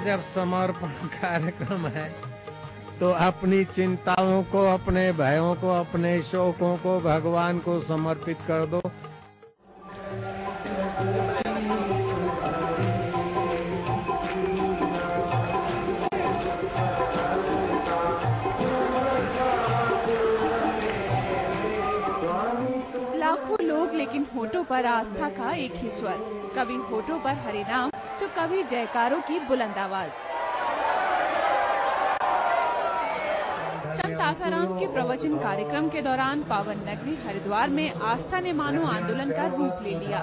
जब समर्पण कार्यक्रम है तो अपनी चिंताओं को, अपने भयों को, अपने शोकों को भगवान को समर्पित कर दो। लाखों लोग, लेकिन होठों पर आस्था का एक ही स्वर, कभी होठों पर हरि नाम तो कभी जयकारों की बुलंद आवाज। संत आसाराम के प्रवचन कार्यक्रम के दौरान पावन नगरी हरिद्वार में आस्था ने मानो आंदोलन का रूप ले लिया।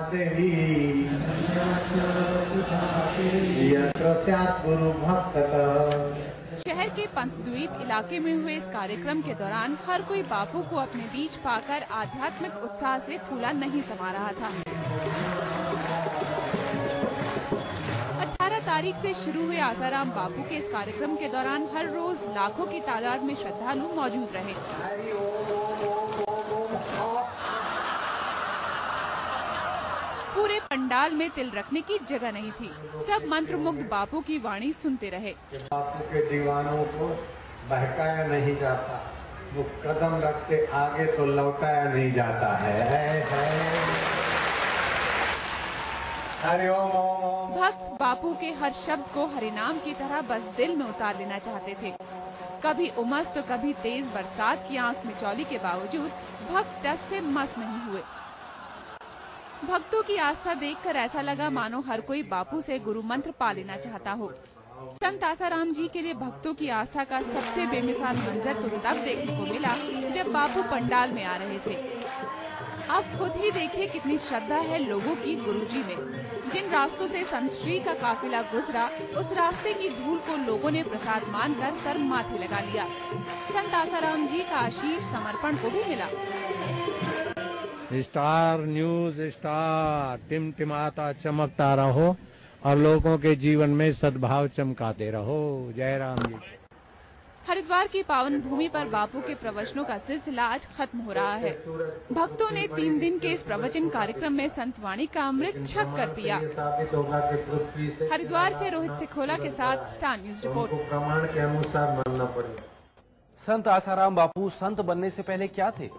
शहर के पंतद्वीप इलाके में हुए इस कार्यक्रम के दौरान हर कोई बापू को अपने बीच पाकर आध्यात्मिक उत्साह से फूला नहीं समा रहा था। 18 तारीख से शुरू हुए आसाराम बापू के इस कार्यक्रम के दौरान हर रोज लाखों की तादाद में श्रद्धालु मौजूद रहे। पूरे पंडाल में तिल रखने की जगह नहीं थी। सब मंत्रमुग्ध बापू की वाणी सुनते रहे। बापू के दीवानों को बहकाया नहीं जाता, वो कदम रखते आगे तो लौटाया नहीं जाता है। हरि ओम ओम ओम। भक्त बापू के हर शब्द को हरिनाम की तरह बस दिल में उतार लेना चाहते थे। कभी उमस तो कभी तेज बरसात की आंख मिचौली के बावजूद भक्त टस से मस नहीं हुए। भक्तों की आस्था देखकर ऐसा लगा मानो हर कोई बापू से गुरु मंत्र पा लेना चाहता हो। संत आसाराम जी के लिए भक्तों की आस्था का सबसे बेमिसाल मंजर तो तब देखने को मिला जब बापू पंडाल में आ रहे थे। अब खुद ही देखिए कितनी श्रद्धा है लोगों की गुरुजी में। जिन रास्तों से संत श्री का काफिला गुजरा, उस रास्ते की धूल को लोगों ने प्रसाद मानकर सर माथे लगा लिया। संत आसाराम जी का आशीष समर्पण को भी मिला। स्टार न्यूज स्टार, टिमटिमाता चमकता रहो और लोगों के जीवन में सद्भाव चमकाते रहो। जय राम जी। हरिद्वार की पावन भूमि पर बापू के प्रवचनों का सिलसिला आज खत्म हो रहा है। भक्तों ने 3 दिन के इस प्रवचन कार्यक्रम में संत वाणी का अमृत छक कर पिया। हरिद्वार से रोहित सिखोला के साथ स्टार न्यूज रिपोर्ट। प्रमाण के अनुसार मानना पड़ेगा। संत आसाराम बापू संत बनने से पहले क्या थे?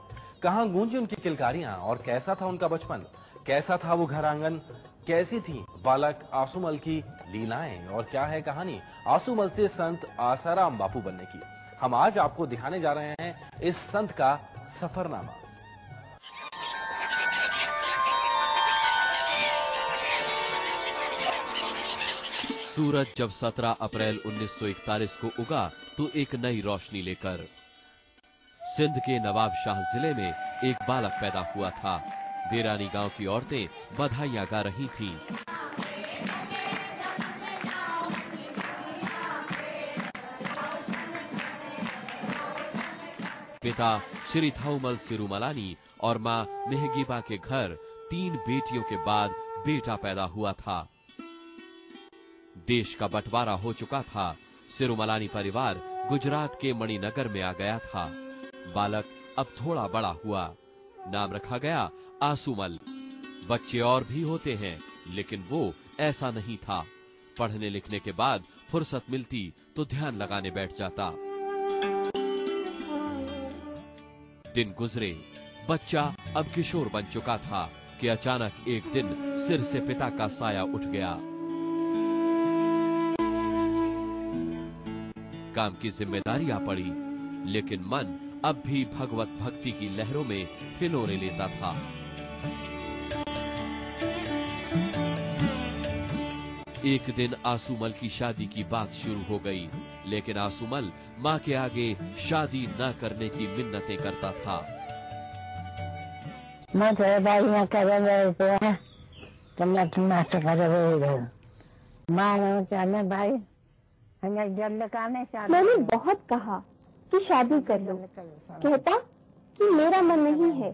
कहाँ गूंजी उनकी किलकारियां और कैसा था उनका बचपन? कैसा था वो घर आंगन? कैसी थी बालक आसूमल की लीलाएं? और क्या है कहानी आसूमल से संत आसाराम बापू बनने की? हम आज आपको दिखाने जा रहे हैं इस संत का सफरनामा। सूरज जब 17 अप्रैल 1941 को उगा तो एक नई रोशनी लेकर। सिंध के नवाबशाह जिले में एक बालक पैदा हुआ था। बेरानी गांव की औरतें बधाइयां गा रही थीं। पिता श्री थाउमल सिरुमलानी और मां मेहगीबा के घर 3 बेटियों के बाद बेटा पैदा हुआ था। देश का बंटवारा हो चुका था। सिरुमलानी परिवार गुजरात के मणिनगर में आ गया था। बालक अब थोड़ा बड़ा हुआ। नाम रखा गया आसूमल। बच्चे और भी होते हैं, लेकिन वो ऐसा नहीं था। पढ़ने लिखने के बाद फुर्सत मिलती तो ध्यान लगाने बैठ जाता। दिन गुजरे। बच्चा अब किशोर बन चुका था कि अचानक एक दिन सिर से पिता का साया उठ गया। काम की जिम्मेदारी आ पड़ी, लेकिन मन अब भी भगवत भक्ति की लहरों में हिलोरे लेता था। एक दिन आसूमल की शादी की बात शुरू हो गई, लेकिन आसूमल माँ के आगे शादी न करने की मिन्नतें करता था। मैंने बहुत कहा कि शादी कर लो, कहता कि मेरा मन नहीं है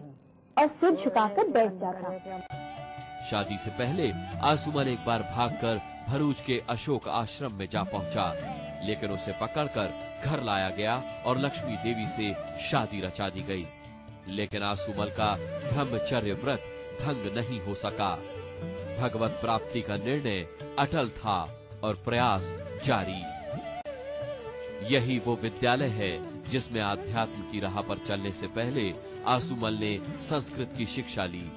और सिर झुकाकर बैठ जाता। शादी से पहले आसूमल एक बार भागकर भरूच के अशोक आश्रम में जा पहुंचा, लेकिन उसे पकड़कर घर लाया गया और लक्ष्मी देवी से शादी रचा दी गई। लेकिन आसूमल का ब्रह्मचर्य व्रत भंग नहीं हो सका। भगवत प्राप्ति का निर्णय अटल था और प्रयास जारी। यही वो विद्यालय है जिसमें आध्यात्म की राह पर चलने से पहले आसुमल ने संस्कृत की शिक्षा ली।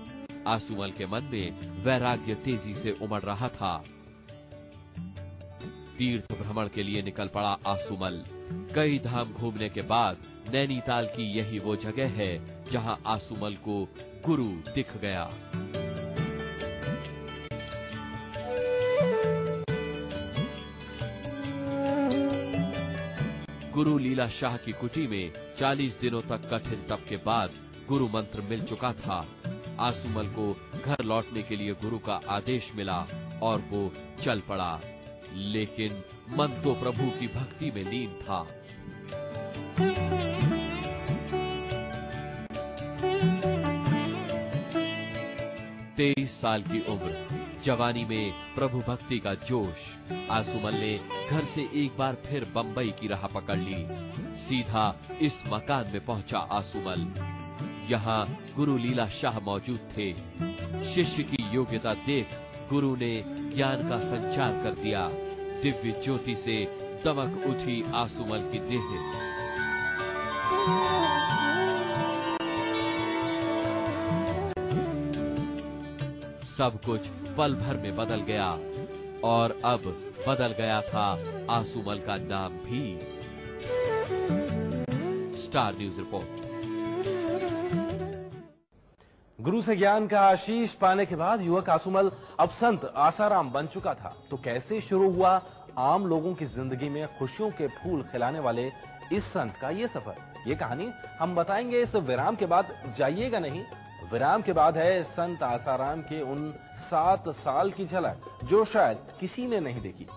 आसुमल के मन में वैराग्य तेजी से उमड़ रहा था। तीर्थ भ्रमण के लिए निकल पड़ा आसुमल। कई धाम घूमने के बाद नैनीताल की यही वो जगह है जहां आसुमल को गुरु दिख गया। गुरु लीला शाह की कुटी में 40 दिनों तक कठिन तप के बाद गुरु मंत्र मिल चुका था। आसुमल को घर लौटने के लिए गुरु का आदेश मिला और वो चल पड़ा, लेकिन मन तो प्रभु की भक्ति में लीन था। तेईस साल की उम्र, जवानी में प्रभु भक्ति का जोश। आसुमल ने घर से एक बार फिर बंबई की राह पकड़ ली। सीधा इस मकान में पहुंचा आसुमल। यहाँ गुरु लीला शाह मौजूद थे। शिष्य की योग्यता देख गुरु ने ज्ञान का संचार कर दिया। दिव्य ज्योति से दमक उठी आसुमल की देह। सब कुछ पल भर में बदल गया और अब बदल गया था आसुमल का नाम भी। Star news report. गुरु से ज्ञान का आशीष पाने के बाद युवक आसुमल अब संत आसाराम बन चुका था। तो कैसे शुरू हुआ आम लोगों की जिंदगी में खुशियों के फूल खिलाने वाले इस संत का ये सफर? ये कहानी हम बताएंगे इस विराम के बाद। जाइएगा नहीं, विराम के बाद है संत आसाराम के उन 7 साल की झलक जो शायद किसी ने नहीं देखी।